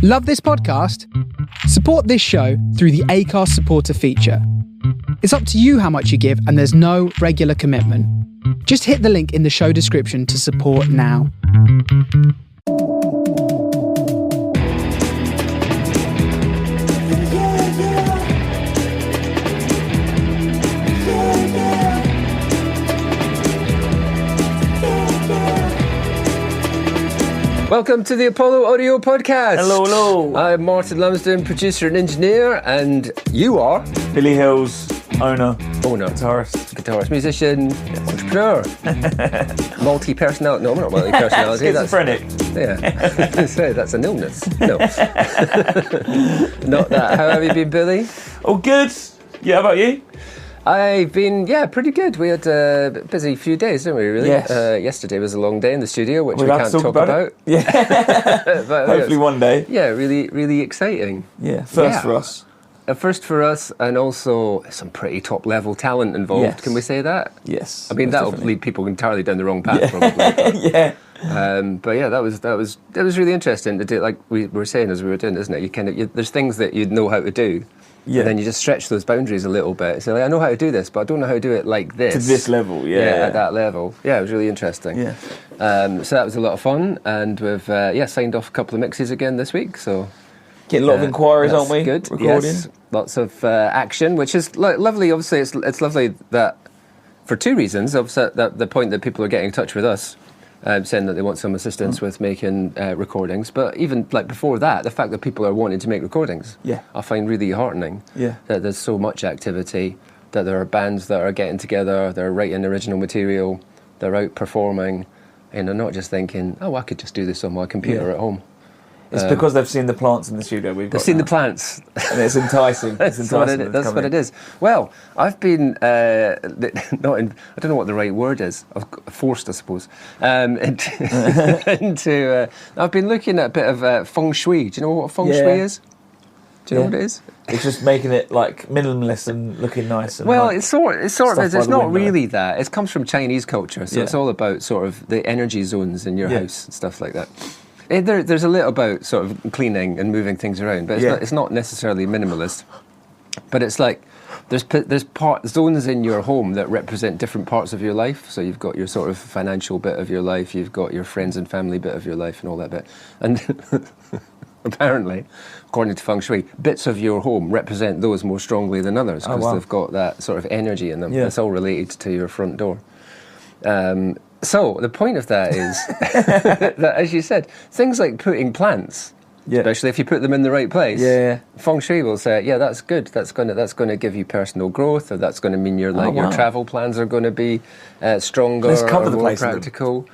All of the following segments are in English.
Love this podcast? Support this show through the Acast supporter feature. It's up to you how much you give, and there's no regular commitment. Just hit the link in the show description to support now. Welcome to the Apollo Audio Podcast. Hello, hello. I'm Martin Lumsden, producer and engineer, and you are? Billy Hill's owner, guitarist, musician, entrepreneur, multi-personality. No, I'm not multi-personality. Schizophrenic. Yeah, so that's an illness. No, not that. How have you been, Billy? Oh, good. Yeah, how about you? I've been, pretty good. We had a busy few days, didn't we, really? Yes. Yesterday was a long day in the studio, which we We'll can't talk about. Yeah. But Hopefully one day. Yeah, really, really exciting. Yeah, first for us. A first for us, and also some pretty top-level talent involved. Yes. Can we say that? Yes. I mean, that'll definitely. lead people entirely down the wrong path, probably. Yeah. But yeah, that was really interesting to do. Like we were saying as we were doing, isn't it? There's things that you know how to do. Yeah. And then you just stretch those boundaries a little bit. So like, I know how to do this, but I don't know how to do it like this. To this level, yeah. At that level. Yeah, it was really interesting. Yeah. So that was a lot of fun, and we've signed off a couple of mixes again this week. So Get a lot of inquiries, aren't we? Good. Recording. Yes. Lots of action, which is lovely. Obviously, it's lovely that for two reasons. Obviously, the point that people are getting in touch with us. Saying that they want some assistance with making recordings, but even like before that, the fact that people are wanting to make recordings, I find really heartening. Yeah, that there's so much activity, that there are bands that are getting together, they're writing original material, they're out performing, and they're not just thinking, "Oh, I could just do this on my computer at home." It's because they've seen the plants in the studio. They've seen the plants. And it's enticing. That's what it is. Well, I've been, I don't know what the right word is, forced, I suppose, into I've been looking at a bit of feng shui. Do you know what feng shui is? Do you know what it is? It's just making it like minimalist and looking nice. And well, like it's sort of is. It's not window. really that. It comes from Chinese culture, so it's all about sort of the energy zones in your house and stuff like that. There's a little about sort of cleaning and moving things around, but it's not necessarily minimalist. But it's like there's zones in your home that represent different parts of your life. So you've got your sort of financial bit of your life, you've got your friends and family bit of your life, and all that bit. And apparently, according to feng shui, bits of your home represent those more strongly than others because they've got that sort of energy in them. It's all related to your front door. So the point of that is that, as you said, things like putting plants, especially if you put them in the right place, feng shui will say, that's good. That's going to give you personal growth, or that's going to mean your travel plans are going to be stronger, Let's cover or the more place practical.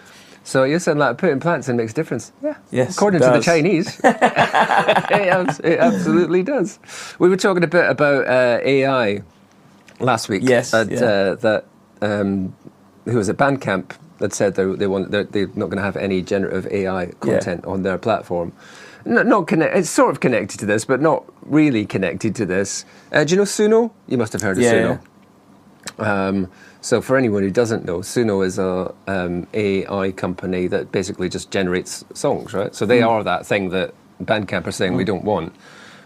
So you're saying like putting plants in makes a difference? Yeah. Yes. According to the Chinese, it absolutely does. We were talking a bit about AI last week. Yes. That who was at Bandcamp that said they're not going to have any generative AI content on their platform. It's sort of connected to this, but not really connected to this. Do you know Suno? You must have heard of Suno. So for anyone who doesn't know, Suno is a AI company that basically just generates songs, right? So they are that thing that Bandcamp are saying we don't want.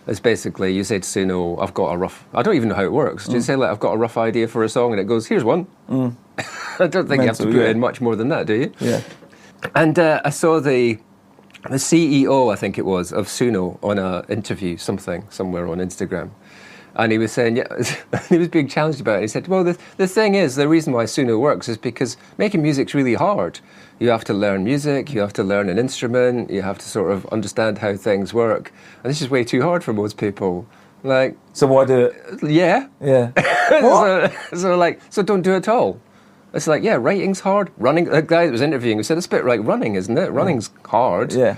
It's basically, you say to Suno, I don't even know how it works. Do you say, like, I've got a rough idea for a song, and it goes, here's one? I don't think you have to put in much more than that, do you? Yeah. And I saw the CEO, I think it was, of Suno on an interview, somewhere on Instagram. And he was saying, he was being challenged about it. He said, well, the thing is, the reason why Suno works is because making music's really hard. You have to learn music, you have to learn an instrument, you have to sort of understand how things work. And this is way too hard for most people. Like, so why do it? Yeah. So don't do it at all. It's like, writing's hard. Running, the guy that was interviewing said, it's a bit like running, isn't it? Running's hard. Yeah.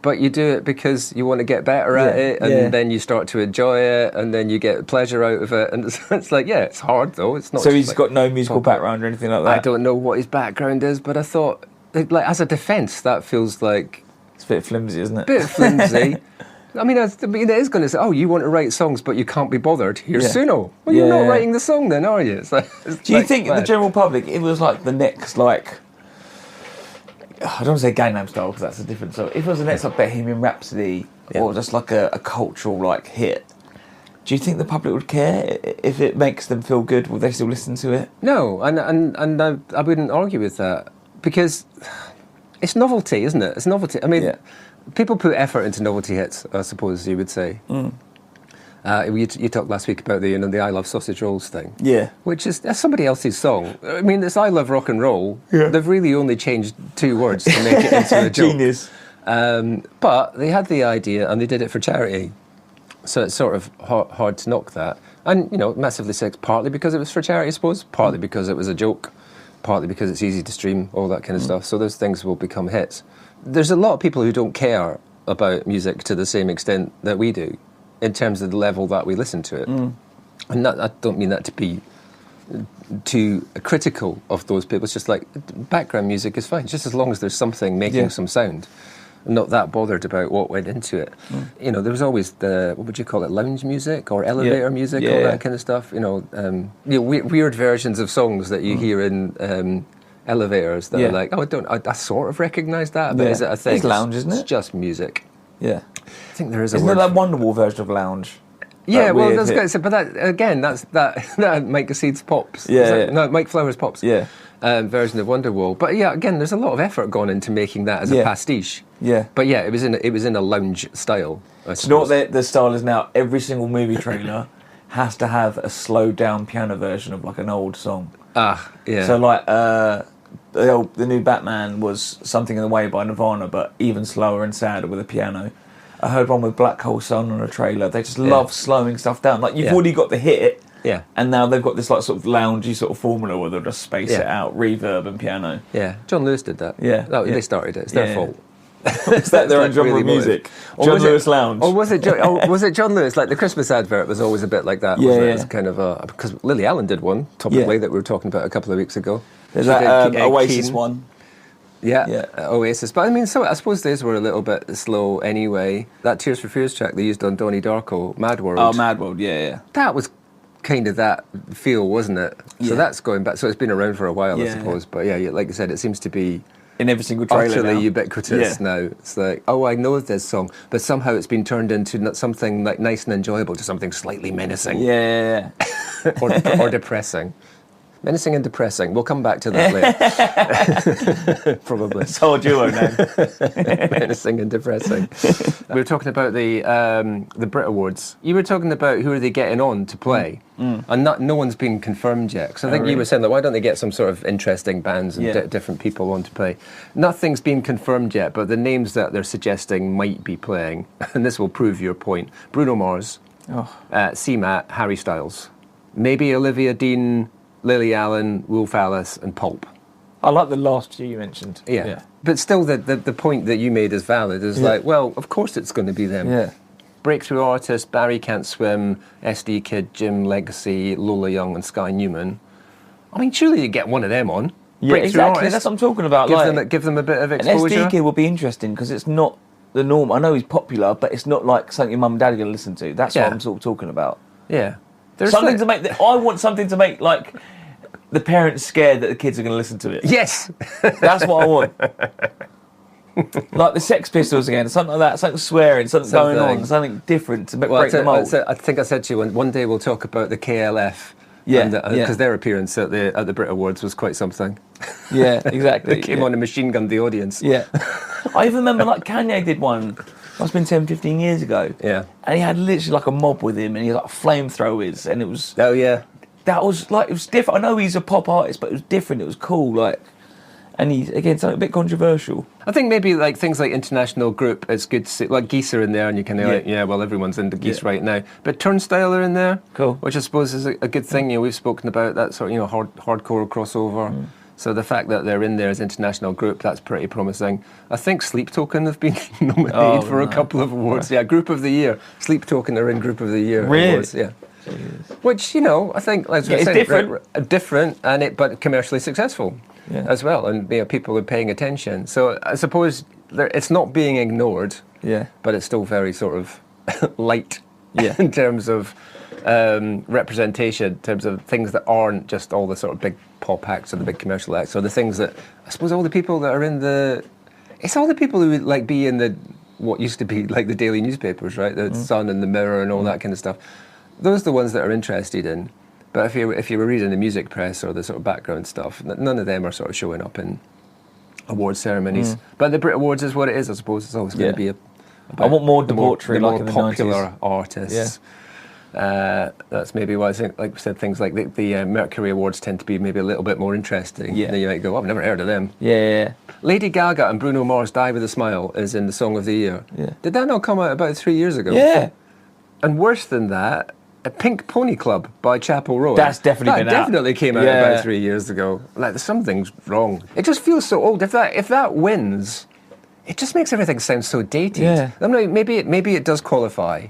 But you do it because you want to get better at it, and then you start to enjoy it, and then you get pleasure out of it. And it's like, it's hard though. It's not. So he's got no musical background or anything like that? I don't know what his background is, but I thought, like, as a defence, that feels like... It's a bit flimsy, isn't it? A bit flimsy. I mean, it is going to say, you want to write songs, but you can't be bothered. Here's Suno. Well, you're not writing the song then, are you? Do you think the general public, it was like the next, like... I don't want to say Gangnam Style, because that's a different song. If it was the next, like, Bohemian Rhapsody, or just like a cultural like hit, do you think the public would care if it makes them feel good? Will they still listen to it? No, and I wouldn't argue with that, because it's novelty, isn't it? It's novelty. I mean, people put effort into novelty hits, I suppose you would say. You talked last week about the I Love Sausage Rolls thing. Yeah. Which is that's somebody else's song. I mean, it's I Love Rock and Roll. Yeah. They've really only changed 2 words to make it into a joke. Genius. But they had the idea and they did it for charity. So it's sort of hard to knock that. And, massively sick, partly because it was for charity, I suppose, partly because it was a joke, partly because it's easy to stream, all that kind of stuff. So those things will become hits. There's a lot of people who don't care about music to the same extent that we do, in terms of the level that we listen to it. And I don't mean that to be too critical of those people. It's just like, background music is fine, just as long as there's something making some sound. I'm not that bothered about what went into it. There was always what would you call it, lounge music or elevator music, all that kind of stuff. Weird versions of songs that you hear in elevators that are like, I sort of recognise that, but is it a thing? It's lounge, isn't it? It's just music. Yeah. I think there is a Isn't word. Isn't that Wonderwall version of lounge? Yeah, well, that's good. But that Mike Seeds Pops. No, Mike Flowers Pops. Yeah. Version of Wonderwall. But yeah, again, there's a lot of effort gone into making that as a pastiche. Yeah. But yeah, it was in a lounge style. Do you know what the style is now? Every single movie trailer has to have a slowed down piano version of like an old song. Yeah. So like the new Batman was Something in the Way by Nirvana, but even slower and sadder with a piano. I heard one with Black Hole Sun on a trailer. They just love slowing stuff down. Like you've already got the hit, and now they've got this like sort of loungy sort of formula where they'll just space it out, reverb and piano. Yeah, John Lewis did that. They started it. It's their fault. Is that their own genre of music? John Lewis Lounge. Or was it John Lewis? Like the Christmas advert was always a bit like that. Wasn't it? It was kind of because Lily Allen did one topically that we were talking about a couple of weeks ago. There's that Oasis one. Oasis. But I mean, so I suppose these were a little bit slow anyway. That Tears for Fears track they used on Donnie Darko, Mad World. Oh, Mad World, yeah. That was kind of that feel, wasn't it? So that's going back. So it's been around for a while, I suppose. But like I said, it seems to be in every single trailer utterly now. Ubiquitous now. It's like, I know this song, but somehow it's been turned into something like nice and enjoyable to something slightly menacing. Yeah. or depressing. Menacing and depressing. We'll come back to that later. Probably. It's a whole duo now. Menacing and depressing. We were talking about the Brit Awards. You were talking about who are they getting on to play, and no one's been confirmed yet. Because I think you were saying that why don't they get some sort of interesting bands and different people on to play? Nothing's been confirmed yet, but the names that they're suggesting might be playing, and this will prove your point: Bruno Mars, C-Mat, Harry Styles, maybe Olivia Dean, Lily Allen, Wolf Alice and Pulp. I like the last two you mentioned. Yeah. But still the point that you made is valid. Is like, well, of course it's going to be them. Yeah. Breakthrough artists, Barry Can't Swim, SD Kid, Jim Legacy, Lola Young and Sky Newman. I mean, surely you get one of them on. Yeah, exactly. Artists, that's what I'm talking about. Give them a bit of exposure. And SD Kid will be interesting because it's not the norm. I know he's popular, but it's not like something your mum and dad are going to listen to. That's what I'm sort of talking about. Yeah. There's something to make... I want something to make, like... the parents scared that the kids are going to listen to it. Yes! That's what I want. Like the Sex Pistols again, something like that, something swearing, something going on, something different to break the mold. I think I said to you, one day we'll talk about the KLF. Because their appearance at the Brit Awards was quite something. Yeah, exactly. They came on and machine gunned the audience. Yeah. I even remember like Kanye did one, must have been 10, 15 years ago. Yeah. And he had literally like a mob with him and he had like flamethrowers and it was... Oh, yeah. That was like, it was different. I know he's a pop artist, but it was different. It was cool, like, and he's, again, something a bit controversial. I think maybe like things like International Group, it's good to see, like Geese are in there and you can well, everyone's into Geese right now. But Turnstile are in there, cool, which I suppose is a good thing. We've spoken about that sort of, hardcore crossover. So the fact that they're in there as International Group, that's pretty promising. I think Sleep Token have been nominated for a couple of awards. Yeah, Group of the Year. Sleep Token are in Group of the Year awards. Yeah. Which, I think, like it's different, but commercially successful as well, and people are paying attention. So I suppose it's not being ignored, but it's still very sort of light in terms of representation, in terms of things that aren't just all the sort of big pop acts or the big commercial acts, or the things that I suppose all the people that are in it's all the people who would like be in the what used to be like the daily newspapers, right? The Sun and the Mirror and all that kind of stuff. Those are the ones that are interested in. But if you were reading the music press or the sort of background stuff, none of them are sort of showing up in award ceremonies. But the Brit Awards is what it is, I suppose. It's always going to be I want more debauchery, the like more in the popular 90s. artists. That's maybe why I think, like we said, things like the Mercury Awards tend to be maybe a little bit more interesting. Yeah. Then you might go, oh, I've never heard of them. Yeah. Lady Gaga and Bruno Mars' Die With a Smile is in the Song of the Year. Yeah. Did that not come out about 3 years ago? Yeah. And worse than that, a Pink Pony Club by Chapel Roan. That's definitely been out. That definitely came out about 3 years ago. Like, something's wrong. It just feels so old. If that wins, it just makes everything sound so dated. Yeah. I mean, maybe it does qualify,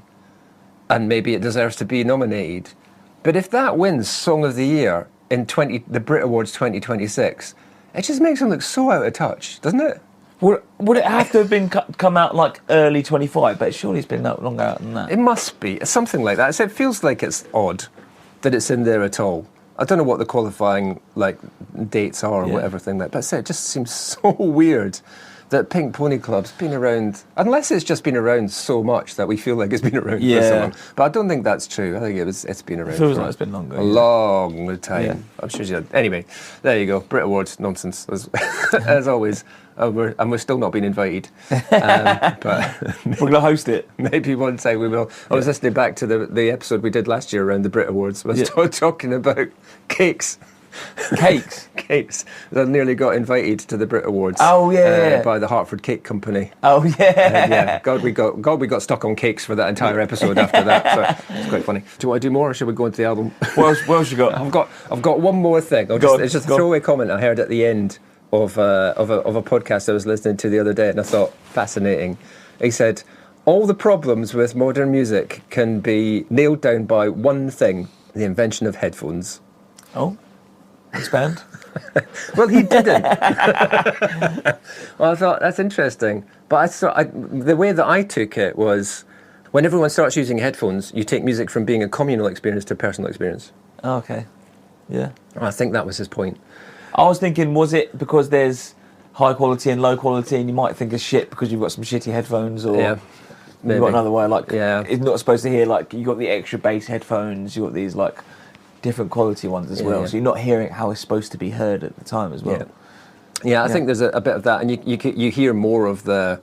and maybe it deserves to be nominated. But if that wins Song of the Year in the Brit Awards 2026, it just makes them look so out of touch, doesn't it? Would it have to have been come out like early 25? But surely it's been no longer out than that. It must be something like that. So it feels like it's odd that it's in there at all. I don't know what the qualifying like dates are or whatever thing like. But I say it just seems so weird that Pink Pony Club's been around, unless it's just been around so much that we feel like it's been around for so long. But I don't think that's true. I think it's been around. It feels for like it's been longer. A long time. Yeah. I'm sure you did. Anyway, there you go. Brit Awards nonsense as always. We're still not being invited. But We're going to host it. maybe one day we will. I was listening back to the episode we did last year around the Brit Awards. I was talking about cakes. Cakes. I nearly got invited to the Brit Awards. Oh yeah, by the Hertford Cake Company. Oh yeah. Yeah. God, we got stuck on cakes for that entire episode after that. So it's quite funny. Do you want to do more, or should we go into the album? What else you got? I've got one more thing. It's just a throwaway comment I heard at the end of a podcast I was listening to the other day, and I thought fascinating. He said, all the problems with modern music can be nailed down by one thing: the invention of headphones. Oh. Expand. Well, he didn't. Well, I thought that's interesting, but the way that I took it was, when everyone starts using headphones, you take music from being a communal experience to a personal experience. Oh, okay. Yeah. I think that was his point. I was thinking, was it because there's high quality and low quality, and you might think of shit because you've got some shitty headphones, or maybe. you've got another way, like it's not supposed to hear, like you got the extra bass headphones, you got these like different quality ones as well, so you're not hearing how it's supposed to be heard at the time as well. Yeah, I think there's a bit of that, and you hear more of the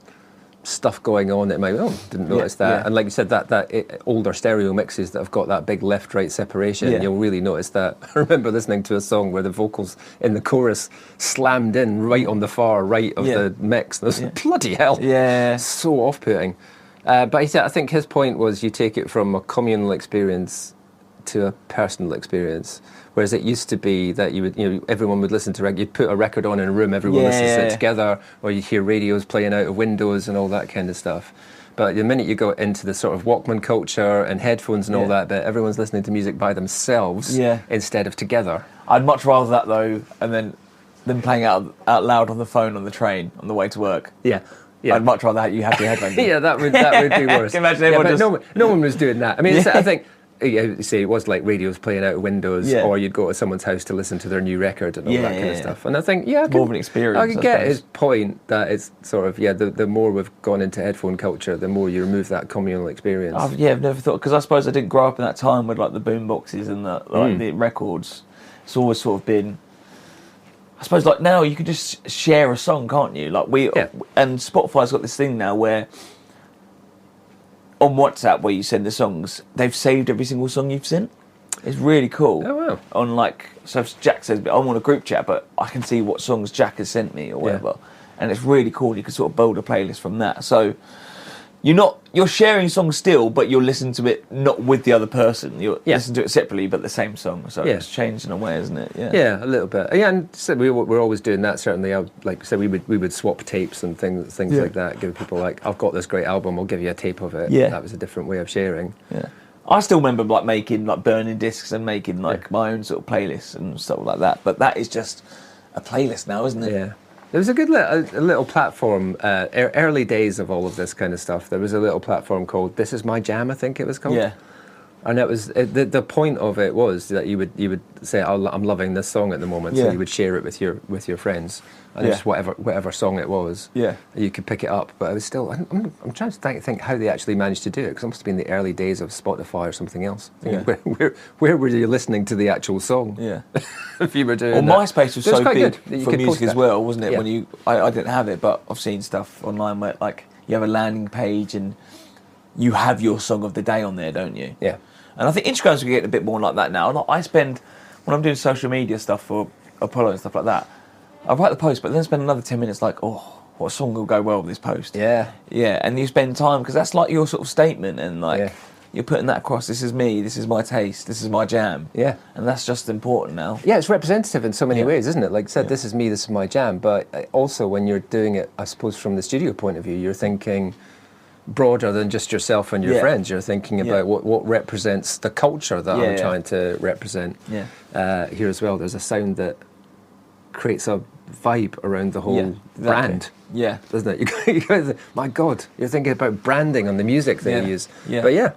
stuff going on that might didn't notice that. Yeah. And like you said, that older stereo mixes that have got that big left-right separation, you'll really notice that. I remember listening to a song where the vocals in the chorus slammed in right on the far right of the mix. There's bloody hell. Yeah. So off-putting. But he said, I think his point was, you take it from a communal experience to a personal experience, whereas it used to be that everyone would listen to you'd put a record on in a room, everyone listens to it together, or you hear radios playing out of windows and all that kind of stuff. But the minute you go into the sort of Walkman culture and headphones and all that bit, everyone's listening to music by themselves instead of together. I'd much rather that though, and then them playing out loud on the phone on the train on the way to work. Yeah. I'd much rather you have the headphones. Yeah, that would be worse. Can you imagine everyone no one was doing that. I mean, I think. You see, it was like radios playing out of windows, or you'd go to someone's house to listen to their new record and all that kind of stuff. And I think, more of an experience. I can get his point that it's sort of, the more we've gone into headphone culture, the more you remove that communal experience. I've never thought, because I suppose I didn't grow up in that time with like the boom boxes and the records. It's always sort of been, I suppose, like now you can just share a song, can't you? Like and Spotify's got this thing now where, on WhatsApp, where you send the songs, they've saved every single song you've sent. It's really cool. Oh wow! So if Jack says, I'm on a group chat, but I can see what songs Jack has sent me or whatever, and it's really cool. You can sort of build a playlist from that. So you're sharing songs still, but you're listening to it not with the other person. You're listening to it separately, but the same song. So it's changed in a way, isn't it? Yeah, a little bit. Yeah, and so we're always doing that. Certainly, like I said, we would swap tapes and things like that. Give people like, I've got this great album, I'll give you a tape of it. Yeah, that was a different way of sharing. Yeah, I still remember like making like burning discs and making like my own sort of playlists and stuff like that. But that is just a playlist now, isn't it? Yeah. There was a good little platform, early days of all of this kind of stuff. There was a little platform called This Is My Jam, I think it was called. Yeah. And it was the point of it was that you would say, I'm loving this song at the moment, so you would share it with your friends, and just whatever song it was, you could pick it up. But I was still, I'm trying to think how they actually managed to do it, because it must have been the early days of Spotify or something else. Where were you listening to the actual song? Yeah, if you were doing. Well, MySpace was so big for music as well, wasn't it? Yeah. When I didn't have it, but I've seen stuff online where like you have a landing page and you have your song of the day on there, don't you? Yeah. And I think Instagram's getting a bit more like that now. Like I spend, when I'm doing social media stuff for Apollo and stuff like that, I write the post, but then spend another 10 minutes like, oh, what song will go well with this post? Yeah. Yeah, and you spend time, because that's like your sort of statement, and like, you're putting that across, this is me, this is my taste, this is my jam. Yeah. And that's just important now. Yeah, it's representative in so many ways, isn't it? Like I said, this is me, this is my jam, but also when you're doing it, I suppose from the studio point of view, you're thinking broader than just yourself and your friends. You're thinking about what represents the culture that I'm trying to represent here as well. There's a sound that creates a vibe around the whole brand. Yeah, doesn't it? You go, my God, you're thinking about branding on the music that you use. Yeah. But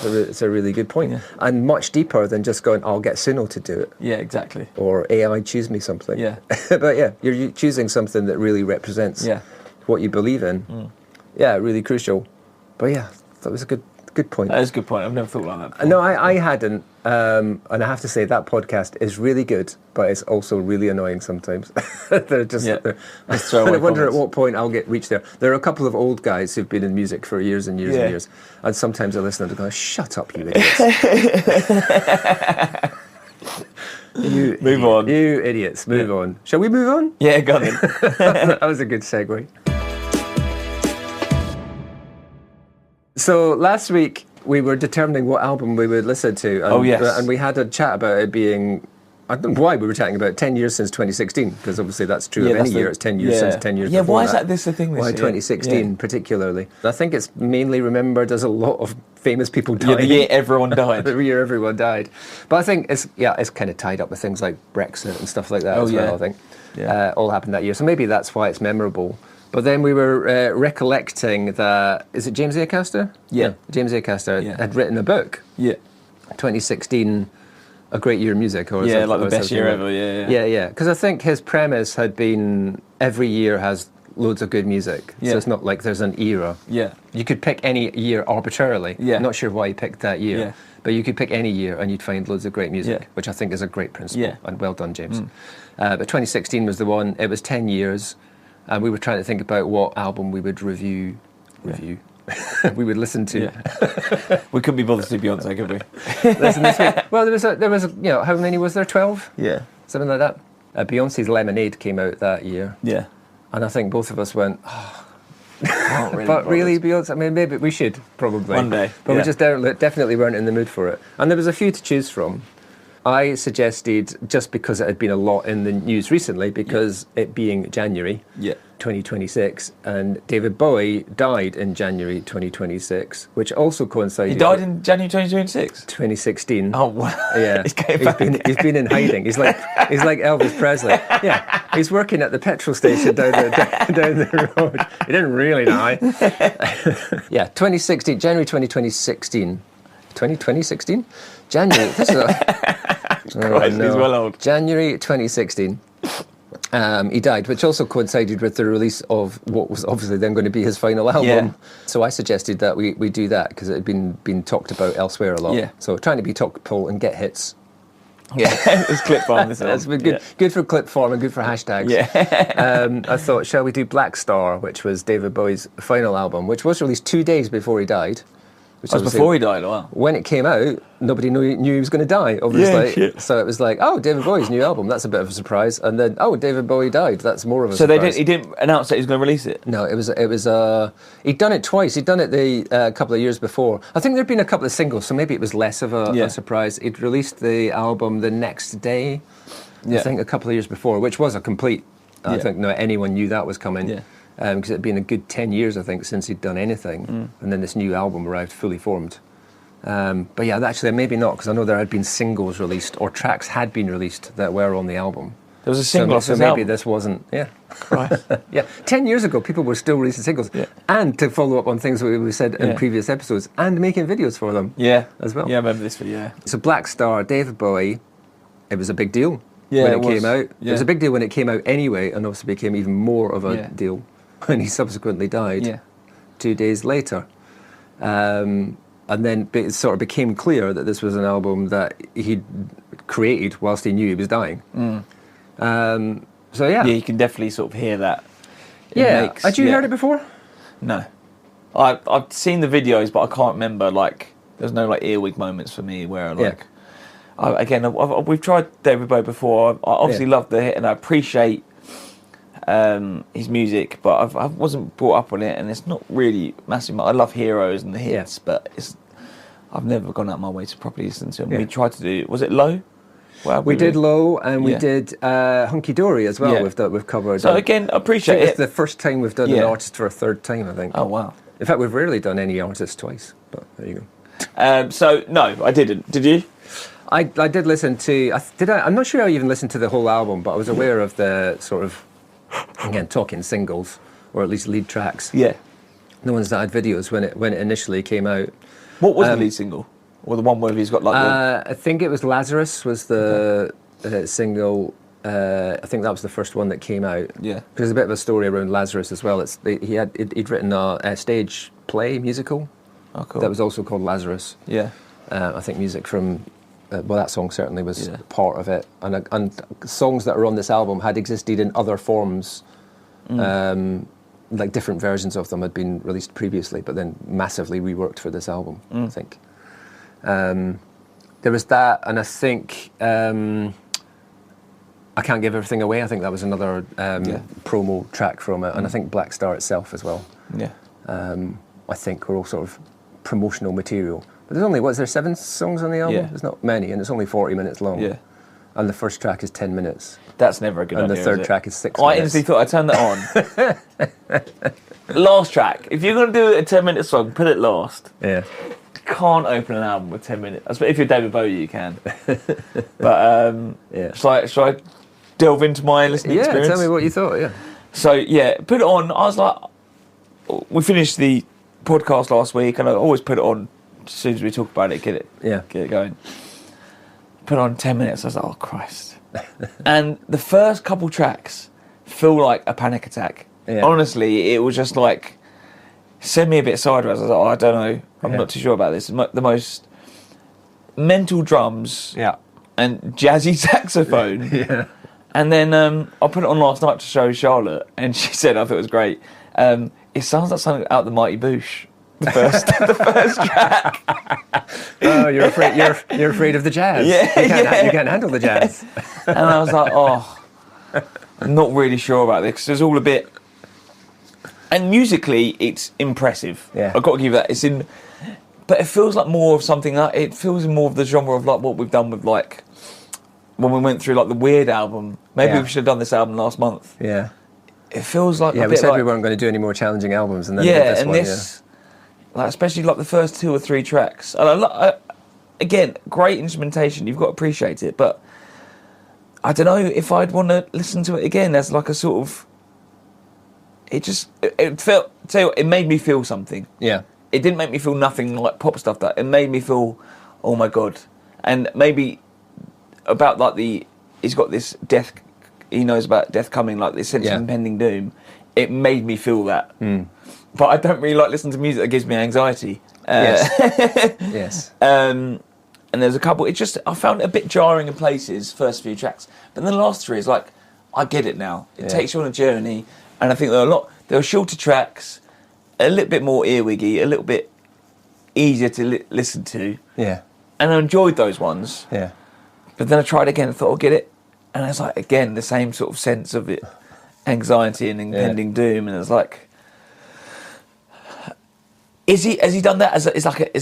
it's a really good point. Yeah. And much deeper than just going, I'll get Suno to do it. Yeah, exactly. Or AI choose me something. Yeah. But you're choosing something that really represents what you believe in. Mm. Yeah, really crucial. But that was a good point. That is a good point. I've never thought like that before. No, I hadn't. And I have to say that podcast is really good, but it's also really annoying sometimes. They're just. I wonder at what point I'll reach there. There are a couple of old guys who've been in music for years and years and years, and sometimes I listen to them and go, "Shut up, you idiots." Move on. You idiots, move on. Shall we move on? Yeah, go on then. That was a good segue. So last week we were determining what album we would listen to. And, and we had a chat about it being, I don't know why we were chatting about 10 years since 2016, because obviously that's true of any year. It's 10 years since 10 years before. Yeah, why is that this the thing this year? Why 2016 particularly? I think it's mainly remembered as a lot of famous people dying. Yeah, the year everyone died. The year everyone died. But I think it's kind of tied up with things like Brexit and stuff like that as well, I think. Yeah. All happened that year. So maybe that's why it's memorable. But then we were recollecting that, is it James Acaster? Yeah. James Acaster had written a book. Yeah. 2016, A Great Year of Music. Or like the best year ever, Yeah. Because I think his premise had been every year has loads of good music. So it's not like there's an era. Yeah. You could pick any year arbitrarily. Yeah. I'm not sure why he picked that year. Yeah. But you could pick any year and you'd find loads of great music, which I think is a great principle. Yeah. And well done, James. But 2016 was the one. It was 10 years. And we were trying to think about what album we would review. We would listen to. Yeah. We couldn't be bothered to Beyonce, could we? Listen this week. Well, there was how many was there? 12? Yeah. Something like that. Beyonce's Lemonade came out that year. Yeah. And I think both of us went, really, Beyonce? I mean, maybe we should, probably. One day. But we just definitely weren't in the mood for it. And there was a few to choose from. I suggested, just because it had been a lot in the news recently, because it being January 2026, and David Bowie died in January 2026, which also coincided... He died in January 2026? 2016. Oh, wow. Yeah. He's been in hiding. He's like Elvis Presley. Yeah. He's working at the petrol station down the road. He didn't really die. 2016, January 2016. 2016? January. This is Christ, he's well old. January 2016. He died, which also coincided with the release of what was obviously then going to be his final album. Yeah. So I suggested that we do that because it had been talked about elsewhere a lot. Yeah. So trying to be topical and get hits. Yeah, it's clip farm. That's been good. Good for clip farm and good for hashtags. Yeah. I thought, shall we do Blackstar, which was David Bowie's final album, which was released 2 days before he died. Which was before he died, wow. When it came out, nobody knew he was going to die, obviously. Yeah, so it was like, David Bowie's new album, that's a bit of a surprise. And then, David Bowie died, that's more of a surprise. So he didn't announce that he was going to release it? No, it was he'd done it twice. He'd done it a couple of years before. I think there'd been a couple of singles, so maybe it was less of a surprise. He'd released the album the next day, I think a couple of years before, which was a complete, I think anyone knew that was coming. Yeah. Because it had been a good 10 years, I think, since he'd done anything. And then this new album arrived fully formed. But actually, maybe not, because I know there had been singles released, or tracks had been released that were on the album. There was a single off so his maybe album. this wasn't. Yeah. Right. Yeah. 10 years ago, people were still releasing singles, and to follow up on things that we said in previous episodes, and making videos for them. Yeah. As well. Yeah, I remember this video. Yeah. So Blackstar, David Bowie, it was a big deal when it came out. Yeah. It was a big deal when it came out anyway, and obviously became even more of a deal when he subsequently died 2 days later. And then it sort of became clear that this was an album that he'd created whilst he knew he was dying. So yeah, you can definitely sort of hear that. Had you heard it before? No, I've seen the videos, but I can't remember. Like, there's no like earwig moments for me where like. We've tried David Bowie before. I obviously love the hit, and I appreciate his music, but I wasn't brought up on it, and it's not really massive. I love Heroes and the hits, but I've never gone out my way to properly listen to them. We tried to do. Was it Low? We did Low, and we did Hunky Dory as well. We've covered. So again, I appreciate it. It's the first time we've done an artist for a third time, I think. Oh wow! In fact, we've rarely done any artist twice. But there you go. So no, I didn't. Did you? I did listen to. I'm not sure I even listened to the whole album, but I was aware of the sort of, again, talking singles, or at least lead tracks. Yeah. The ones that had videos when it initially came out. What was the lead single? Or the one where he's got like I think it was Lazarus was the single. I think that was the first one that came out. Yeah. Because there's a bit of a story around Lazarus as well. He'd written a stage play musical. Oh, cool. That was also called Lazarus. Yeah. I think music from. That song certainly was part of it, and songs that are on this album had existed in other forms, like different versions of them had been released previously, but then massively reworked for this album. I think there was that, and I think I Can't Give Everything Away. I think that was another promo track from it, and I think Blackstar itself as well. Yeah, I think were all sort of promotional material. But there's only, 7 songs on the album? Yeah. There's not many, and it's only 40 minutes long. Yeah. And the first track is 10 minutes. That's never a good idea. And the third track is 6 I minutes. instantly thought I'd turn that on. Last track. If you're going to do a 10-minute song, put it last. Yeah. You can't open an album with 10 minutes. If you're David Bowie, you can. But, shall I delve into my listening experience? Yeah, tell me what you thought, yeah. So, put it on. I was like, we finished the podcast last week, and I always put it on as soon as we talk about it, get it going. Put on 10 minutes, I was like, oh Christ. And the first couple tracks feel like a panic attack. Yeah. Honestly, it was just like, send me a bit sideways. I was like, I don't know, I'm not too sure about this. The most mental drums and jazzy saxophone. Yeah. And then I put it on last night to show Charlotte, and she said, I thought it was great. It sounds like something out the Mighty Boosh. The first track. Oh, you're afraid of the jazz. Yeah, you can't handle the jazz. And I was like, I'm not really sure about this. There's all a bit, and musically, it's impressive. Yeah, I've got to give that. But it feels like more of something. It feels more of the genre of like what we've done with like when we went through like the Weird album. Maybe we should have done this album last month. Yeah. It feels like we said we weren't going to do any more challenging albums, and then this. Like, especially like the first 2 or 3 tracks. And again, great instrumentation. You've got to appreciate it. But I don't know if I'd want to listen to it again as like a sort of. It felt. Tell you what, it made me feel something. Yeah. It didn't make me feel nothing like pop stuff. That it made me feel, oh my god, and maybe about like he's got this death. He knows about death coming, like this sense of impending doom. It made me feel that. But I don't really like listening to music that gives me anxiety. Yes. And there's a couple. I found it a bit jarring in places, first few tracks. But then the last 3 is like, I get it now. It takes you on a journey. And I think there are shorter tracks, a little bit more earwiggy, a little bit easier to listen to. Yeah. And I enjoyed those ones. Yeah. But then I tried again and thought, I'll get it. And it's like, again, the same sort of sense of it, anxiety and impending doom. And it's like, has he done that is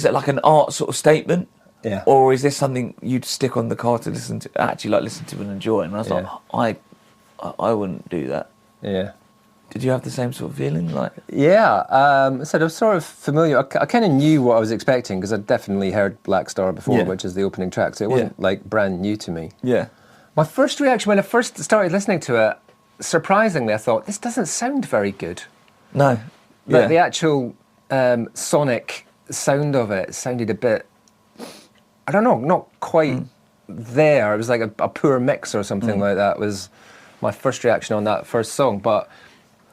it like an art sort of statement? Yeah. Or is this something you'd stick on the car to listen to and enjoy? And I was like, I wouldn't do that. Yeah. Did you have the same sort of feeling? Like? Yeah. I was sort of familiar. I kind of knew what I was expecting because I'd definitely heard Blackstar before, which is the opening track. So it wasn't like brand new to me. Yeah. My first reaction when I first started listening to it, surprisingly, I thought, this doesn't sound very good. No. But the actual sonic sound of it sounded a bit, I don't know, not quite there. It was like a poor mix or something like that was my first reaction on that first song. But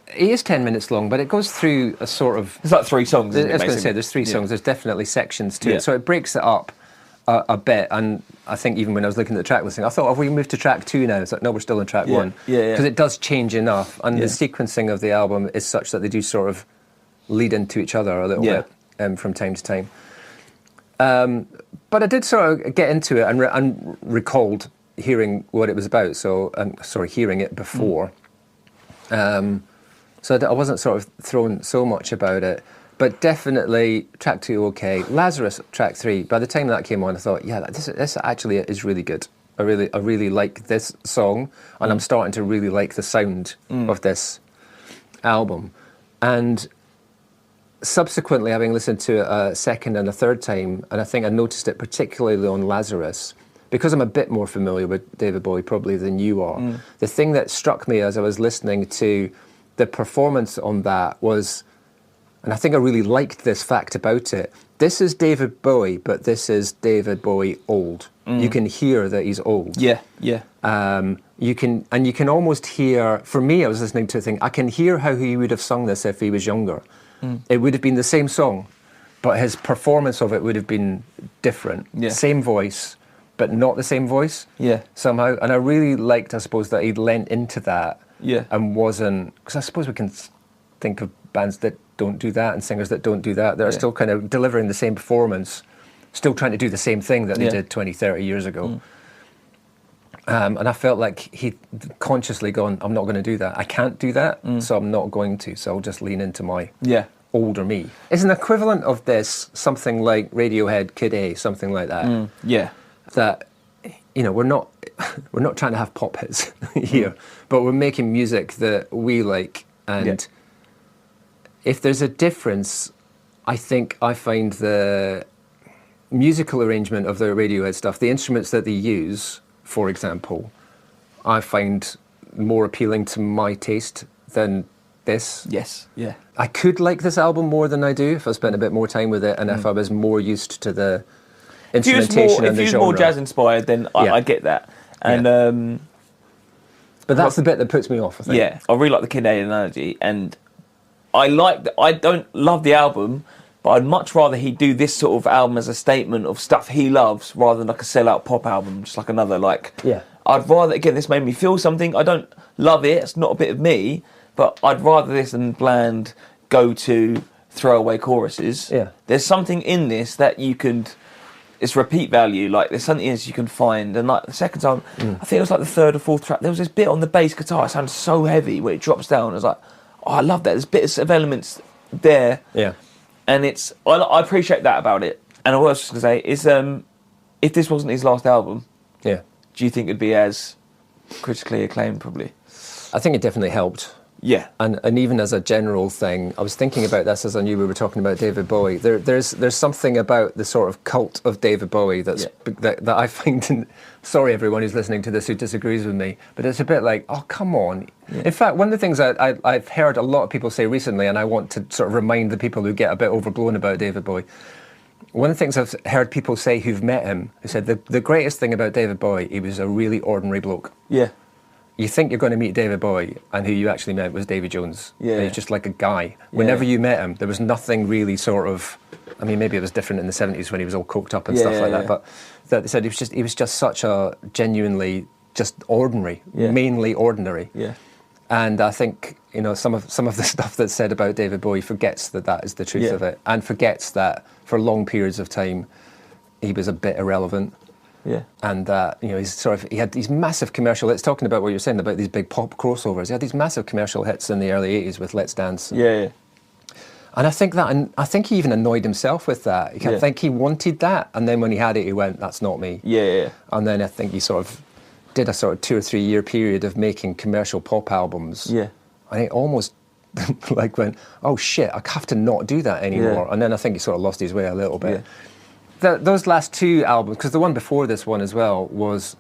it is 10 minutes long, but it goes through a sort of... It's like 3 songs, isn't it, I was going to say, there's 3 songs. There's definitely sections to it. So it breaks it up a bit. And I think even when I was looking at the track listing, I thought, have we moved to track 2 now? It's like, no, we're still on track 1. Because it does change enough. And the sequencing of the album is such that they do sort of lead into each other a little bit from time to time. But I did sort of get into it and recalled hearing what it was about. So, hearing it before. So I wasn't sort of thrown so much about it. But definitely track 2 okay. Lazarus, track 3. By the time that came on, I thought, this actually is really good. I really like this song, and I'm starting to really like the sound of this album. And subsequently, having listened to it a second and a third time, and I think I noticed it particularly on Lazarus, because I'm a bit more familiar with David Bowie probably than you are, the thing that struck me as I was listening to the performance on that was, and I think I really liked this fact about it, this is David Bowie, but this is David Bowie old. You can hear that he's old. Yeah. You can almost hear, for me, I was listening to a thing, I can hear how he would have sung this if he was younger. It would have been the same song, but his performance of it would have been different. Same voice, but not the same voice somehow. And I really liked, I suppose, that he'd lent into that and wasn't... Because I suppose we can think of bands that don't do that and singers that don't do that. That are still kind of delivering the same performance, still trying to do the same thing that they did 20, 30 years ago. And I felt like he'd consciously gone, I'm not going to do that. I can't do that, so I'm not going to. So I'll just lean into my older me. Is an equivalent of this something like Radiohead, Kid A, something like that? That, we're not trying to have pop hits here, but we're making music that we like. And if there's a difference, I think I find the musical arrangement of the Radiohead stuff, the instruments that they use, for example, I find more appealing to my taste than this. I could like this album more than I do if I spent a bit more time with it and if I was more used to the instrumentation and the genre. If you're more jazz-inspired, then I get that. And but that's the bit that puts me off, I think. Yeah, I really like the Kid A analogy, and I don't love the album, but I'd much rather he do this sort of album as a statement of stuff he loves rather than like a sell-out pop album, just like another I'd rather, again, this made me feel something. I don't love it, it's not a bit of me, but I'd rather this than bland go-to throwaway choruses. There's something in this that you can... It's repeat value, like there's something else you can find. And like the second time, I think it was like the third or fourth track, there was this bit on the bass guitar, it sounded so heavy when it drops down. I was like, oh, I love that. There's bits of elements there. And I appreciate that about it. And what I was just going to say is, if this wasn't his last album, do you think it'd be as critically acclaimed, probably? I think it definitely helped. And even as a general thing, I was thinking about this as I knew we were talking about David Bowie. There's something about the sort of cult of David Bowie that I find... Sorry, everyone who's listening to this who disagrees with me, but it's a bit like, oh, come on. In fact, one of the things I've heard a lot of people say recently, and I want to sort of remind the people who get a bit overblown about David Bowie, one of the things I've heard people say who've met him, who said the greatest thing about David Bowie, he was a really ordinary bloke. You think you're going to meet David Bowie, and who you actually met was Davy Jones. He's just like a guy. Whenever you met him, there was nothing really sort of... I mean, maybe it was different in the 70s when he was all coked up and stuff like that, but that they said he was just such a genuinely just ordinary, mainly ordinary. And I think, some of the stuff that's said about David Bowie forgets that is the truth of it, and forgets that for long periods of time he was a bit irrelevant. And he had these massive commercial hits, talking about what you're saying about these big pop crossovers. He had these massive commercial hits in the early 80s with Let's Dance. And I think he even annoyed himself with that. I think he wanted that, and then when he had it, he went, that's not me. And then I think he sort of did a sort of 2 or 3 year period of making commercial pop albums. And he almost like went, oh shit, I have to not do that anymore. And then I think he sort of lost his way a little bit. Those last 2 albums, because the one before this one as well was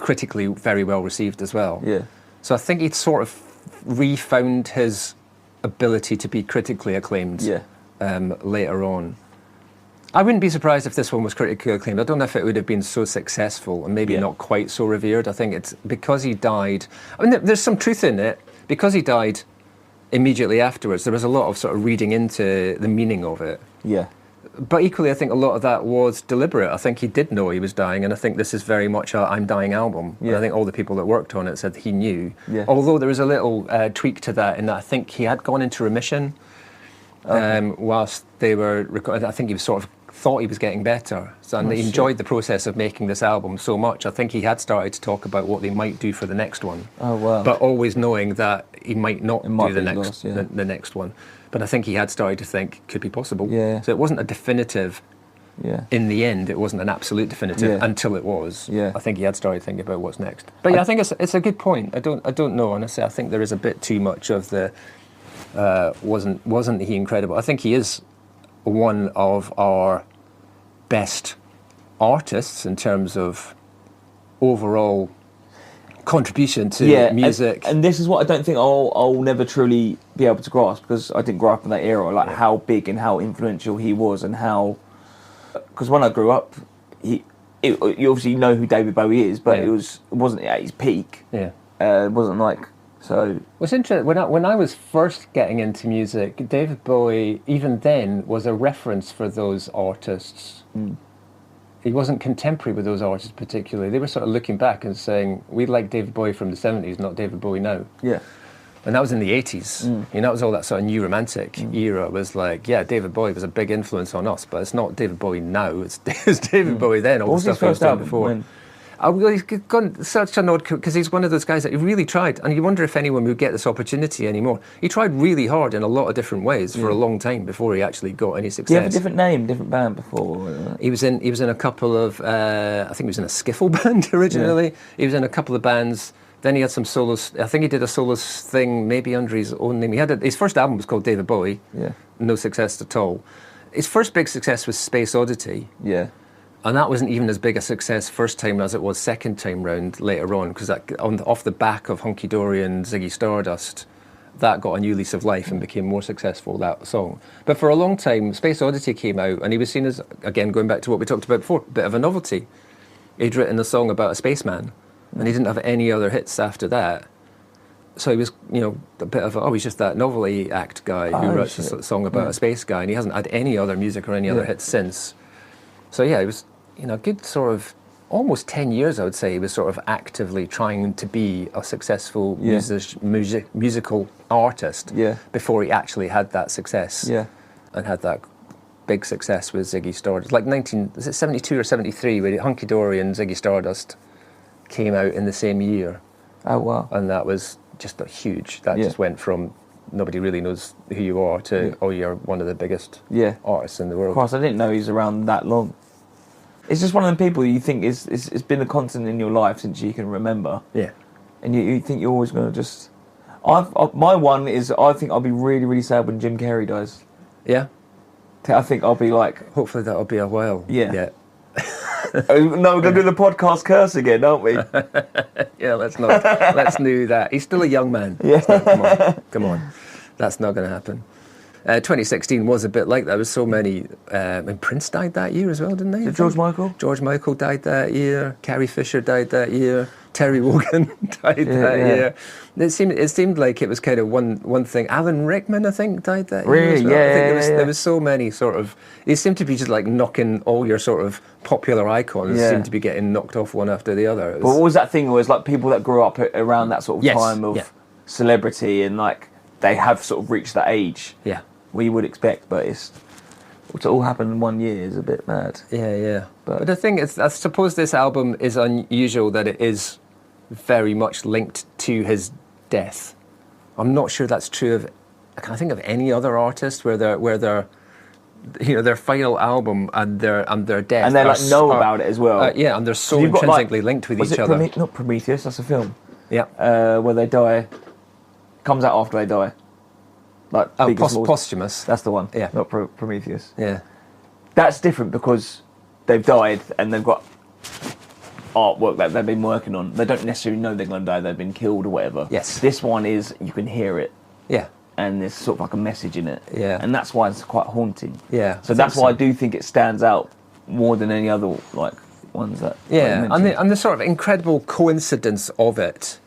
critically very well received as well. Yeah. So I think he'd sort of refound his ability to be critically acclaimed later on. I wouldn't be surprised if this one was critically acclaimed. I don't know if it would have been so successful and maybe not quite so revered. I think it's because he died. I mean, there's some truth in it. Because he died immediately afterwards, there was a lot of sort of reading into the meaning of it. Yeah. But equally, I think a lot of that was deliberate. I think he did know he was dying, and I think this is very much a I'm Dying album. Yeah. And I think all the people that worked on it said he knew. Yeah. Although there was a little tweak to that in that I think he had gone into remission whilst they were recording. I think he was sort of thought he was getting better. So, and he enjoyed the process of making this album so much. I think he had started to talk about what they might do for the next one. Oh, wow. But always knowing that he might not do the next one. But I think he had started to think could be possible. Yeah. So it wasn't a definitive. Yeah. In the end, it wasn't an absolute definitive until it was. Yeah. I think he had started thinking about what's next. But I think it's a good point. I don't know, honestly. I think there is a bit too much of the wasn't he incredible? I think he is one of our best artists in terms of overall contribution to music. And this is what I don't think I'll never truly be able to grasp, because I didn't grow up in that era, like how big and how influential he was, and how... Because when I grew up, you obviously know who David Bowie is, but it wasn't at his peak. Yeah. It wasn't like... So what's interesting, when I was first getting into music, David Bowie, even then, was a reference for those artists. Mm. He wasn't contemporary with those artists particularly. They were sort of looking back and saying, we like David Bowie from the 70s, not David Bowie now. Yeah. And that was in the 80s. Mm. You know, that was all that sort of new romantic era. It was like, David Bowie was a big influence on us, but it's not David Bowie now. It's David Bowie then, all the stuff he was doing before. He's gone such an odd... Because he's one of those guys that he really tried, and you wonder if anyone would get this opportunity anymore. He tried really hard in a lot of different ways for a long time before he actually got any success. Do you have a different name, different band before? He was in a couple of... I think he was in a skiffle band originally. Yeah. He was in a couple of bands. Then he had some solos. I think he did a solos thing, maybe under his own name. His first album was called David Bowie. Yeah. No success at all. His first big success was Space Oddity. Yeah. And that wasn't even as big a success first time as it was second time round later on, because off the back of Hunky Dory and Ziggy Stardust, that got a new lease of life and became more successful, that song. But for a long time, Space Oddity came out, and he was seen as, again, going back to what we talked about before, a bit of a novelty. He'd written a song about a spaceman, and he didn't have any other hits after that. So he was, a bit of he's just that novelty act guy who wrote a song about a space guy, and he hasn't had any other music or any other hits since. So he was... a good sort of almost 10 years, I would say, he was sort of actively trying to be a successful musical artist before he actually had that success and had that big success with Ziggy Stardust. Like 72 or 73, where Hunky Dory and Ziggy Stardust came out in the same year. Oh, wow. And that was just huge. That just went from nobody really knows who you are to, you're one of the biggest artists in the world. Of course, I didn't know he was around that long. It's just one of them people you think it's been a constant in your life since you can remember. Yeah. And you think you're always going to just... my one is, I think I'll be really, really sad when Jim Carrey dies. Yeah? I think I'll be like... Hopefully that'll be a while. Yeah. No, we're going to do the podcast curse again, aren't we? Yeah, let's do that. He's still a young man. Yeah. Come on. That's not going to happen. 2016 was a bit like that. There was so many... and Prince died that year as well, didn't they? George Michael? George Michael died that year. Carrie Fisher died that year. Terry Wogan died that year. It seemed like it was kind of one thing. Alan Rickman, I think, died that year as well. There was so many sort of... They seemed to be just like knocking all your sort of popular icons seemed to be getting knocked off one after the other. But what was that thing? It was like people that grew up around that sort of time of celebrity, and like they have sort of reached that age. Yeah. We would expect, but to all happen in 1 year is a bit mad. Yeah. But the thing is, I suppose this album is unusual that it is very much linked to his death. I'm not sure that's true of... I can't think of any other artist where their final album and their death, and they know about it as well. And they're so intrinsically linked with each other. Not Prometheus, that's a film. Yeah. Where they die, comes out after they die. Like Posthumous. That's the one. Yeah. Not Prometheus. Yeah. That's different because they've died and they've got artwork that they've been working on. They don't necessarily know they're going to die. They've been killed or whatever. Yes. This one is, you can hear it. Yeah. And there's sort of like a message in it. Yeah. And that's why it's quite haunting. Yeah. So that's why I do think it stands out more than any other like ones that. Yeah. And the sort of incredible coincidence of it.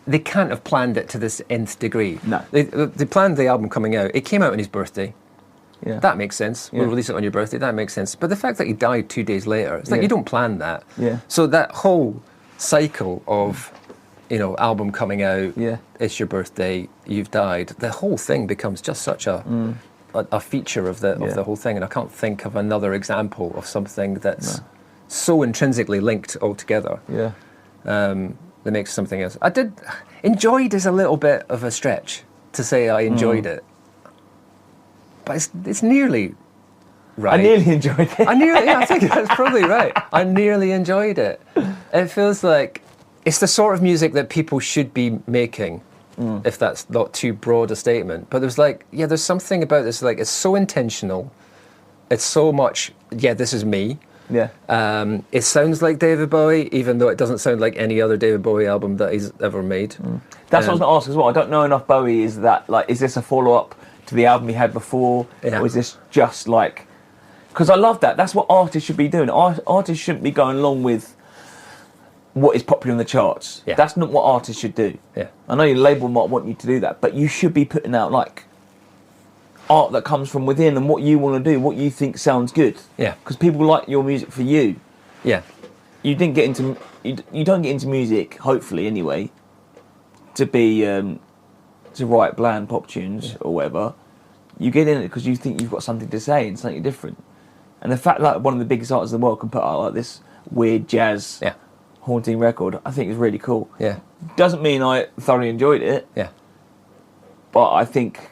They can't have planned it to this nth degree. No. They planned the album coming out. It came out on his birthday. Yeah. That makes sense. We'll release it on your birthday. That makes sense. But the fact that he died 2 days later, it's like you don't plan that. Yeah. So that whole cycle of, album coming out, it's your birthday, you've died. The whole thing becomes just such a feature of the whole thing. And I can't think of another example of something that's so intrinsically linked all together. Yeah. That makes something else. Enjoyed is a little bit of a stretch to say I enjoyed it. But it's nearly right. I nearly enjoyed it. I think that's probably right. I nearly enjoyed it. It feels like it's the sort of music that people should be making, if that's not too broad a statement. But there's something about this, like, it's so intentional. It's so much, this is me. Yeah. It sounds like David Bowie, even though it doesn't sound like any other David Bowie album that he's ever made. That's what I was going to ask as well. I don't know enough Bowie. Is this a follow-up to the album he had before? Yeah. Or is this just like... Because I love that. That's what artists should be doing. Artists shouldn't be going along with what is popular in the charts. Yeah. That's not what artists should do. Yeah. I know your label might want you to do that, but you should be putting out, like, art that comes from within and what you want to do, what you think sounds good. Yeah. Because people like your music for you. Yeah. You don't get into music, hopefully anyway, to be to write bland pop tunes or whatever. You get in it because you think you've got something to say and something different. And the fact that one of the biggest artists in the world can put out like this weird jazz haunting record, I think is really cool. Yeah. Doesn't mean I thoroughly enjoyed it. Yeah. But I think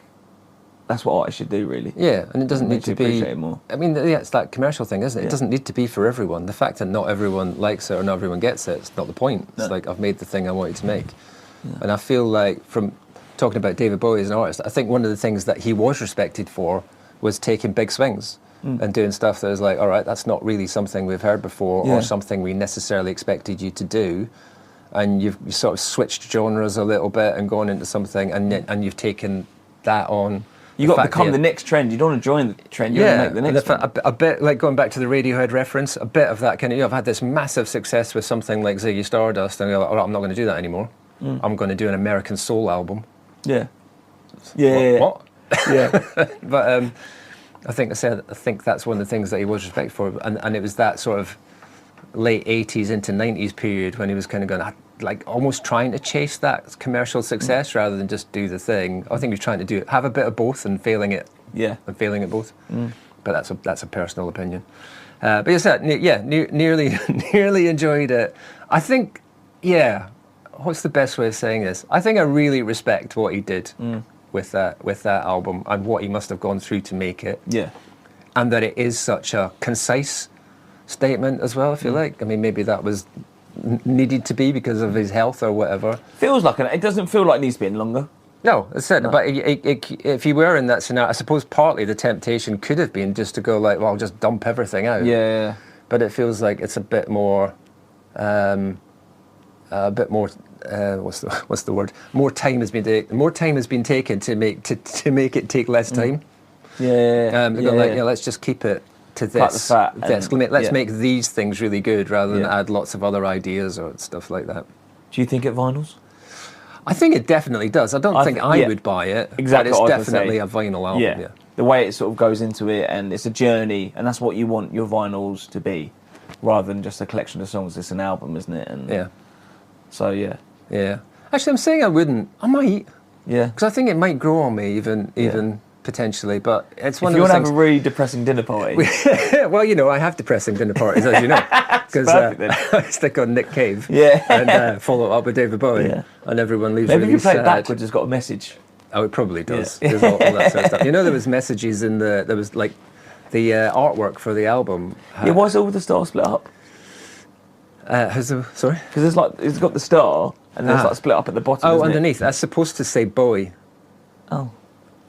that's what artists should do, really. Yeah, and it doesn't need to be... appreciate it more. I mean, it's that commercial thing, isn't it? Yeah. It doesn't need to be for everyone. The fact that not everyone likes it or not everyone gets it, it's not the point. No. It's like, I've made the thing I wanted to make. Yeah. And I feel like, from talking about David Bowie as an artist, I think one of the things that he was respected for was taking big swings and doing stuff that was like, all right, that's not really something we've heard before or something we necessarily expected you to do. And you sort of switched genres a little bit and gone into something, and you've taken that on. You've got to become the next trend. You don't want to join the trend, you want to make the next one. A bit, like going back to the Radiohead reference, a bit of that kind of, I've had this massive success with something like Ziggy Stardust, and you're like, all right, I'm not going to do that anymore. I'm going to do an American soul album. Yeah. What? Yeah. But I think that's one of the things that he was respected for, and it was that sort of late 80s into 90s period when he was kind of going, like, almost trying to chase that commercial success rather than just do the thing. I think he was trying to have a bit of both and failing it. Yeah. And failing at both. But that's a personal opinion. But yes, nearly enjoyed it. I think, what's the best way of saying this? I think I really respect what he did with that album and what he must have gone through to make it. Yeah. And that it is such a concise statement as well, if you like. I mean, maybe that was needed to be because of his health or whatever. Feels like it doesn't feel like it needs to be any longer. No, that's it. No. But if you were in that scenario, I suppose partly the temptation could have been just to go like, well, I'll just dump everything out. Yeah. But it feels like it's a bit more, what's the word? More time has been taken to make it take less time. Let's just keep it to this. Let's make these things really good rather than add lots of other ideas or stuff like that. Do you think it vinyls? I think it definitely does. I don't think I would buy it, exactly, but it's definitely a vinyl album. Yeah. The way it sort of goes into it, and it's a journey, and that's what you want your vinyls to be, rather than just a collection of songs. It's an album, isn't it? And So yeah. Actually, I'm saying I wouldn't. I might. Yeah. Because I think it might grow on me even potentially, but it's one of those things. If you want to have a really depressing dinner party. Well, I have depressing dinner parties, as you know. Because I stick on Nick Cave and follow up with David Bowie, and everyone leaves really sad. Maybe if you play it backwards, it's got a message. Oh, it probably does. There's all that sort of stuff. There was messages there was like the artwork for the album. Why is all the stars split up? Sorry? Because it's got the star, and then it's split up at the bottom. Oh, underneath. That's supposed to say Bowie. Oh.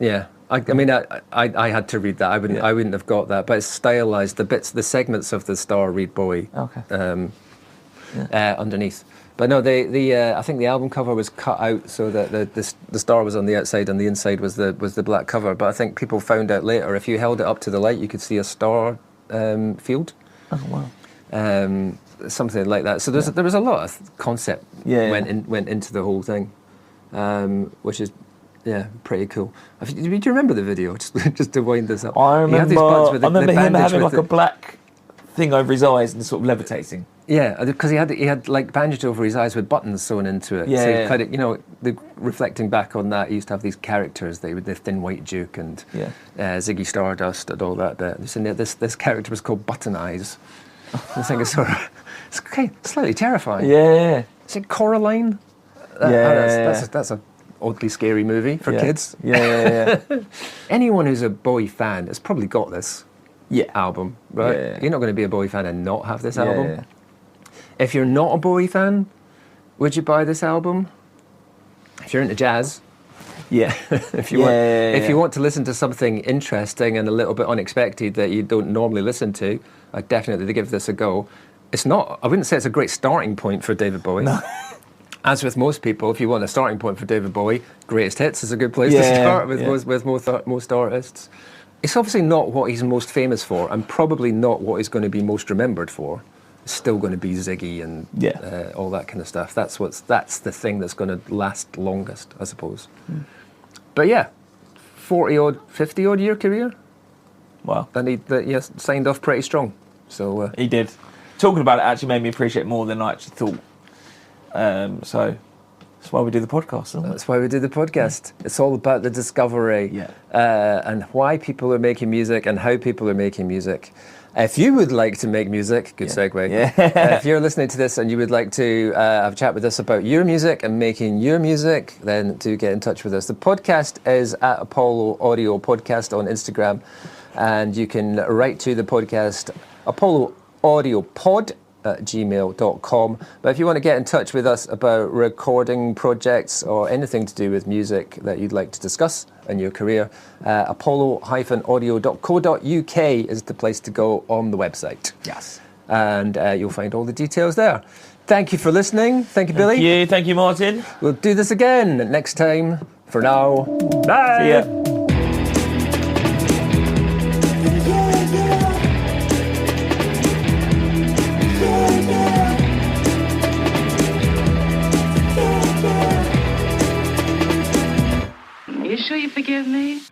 Yeah. I mean, I had to read that. I wouldn't have got that. But it's stylized. The segments of the star read Bowie. Okay. underneath. But no, I think the album cover was cut out so that the star was on the outside and the inside was the black cover. But I think people found out later if you held it up to the light, you could see a star field. Oh wow! Something like that. So there was a lot of concept went into the whole thing, which is pretty cool. Do you remember the video? Just to wind this up. I remember him having like a black thing over his eyes and sort of levitating. Yeah, because he had like bandaged over his eyes with buttons sewn into it. Yeah, so kind of, reflecting back on that, he used to have these characters. They with the Thin White Duke and Ziggy Stardust and all that bit. This character was called Button Eyes. I think it's slightly terrifying. Yeah. Is it Coraline? That's a oddly scary movie for kids. Yeah. Anyone who's a Bowie fan has probably got this album, right? Yeah. You're not going to be a Bowie fan and not have this album. Yeah. If you're not a Bowie fan, would you buy this album? If you're into jazz, if you want to listen to something interesting and a little bit unexpected that you don't normally listen to, I'd definitely give this a go. It's not. I wouldn't say it's a great starting point for David Bowie. No. As with most people, if you want a starting point for David Bowie, Greatest Hits is a good place to start with most artists. It's obviously not what he's most famous for, and probably not what he's going to be most remembered for. It's still going to be Ziggy and all that kind of stuff. That's the thing that's going to last longest, I suppose. Mm. But 50-odd year career. Wow. And he signed off pretty strong. So he did. Talking about it actually made me appreciate it more than I actually thought. So that's why we do the podcast, isn't it? That's why we do the podcast. It's all about the discovery and why people are making music and how people are making music. If you would like to make music, good segue. Yeah. If you're listening to this and you would like to have a chat with us about your music and making your music, then do get in touch with us. The podcast is at Apollo Audio Podcast on Instagram, and you can write to the podcast Apollo Audio Pod @gmail.com. But if you want to get in touch with us about recording projects or anything to do with music that you'd like to discuss in your career, apollo-audio.co.uk is the place to go on the website. Yes. And you'll find all the details there. Thank you for listening. Thank you, Billy. Thank you, Martin. We'll do this again next time. For now, bye. See ya. You sure you forgive me?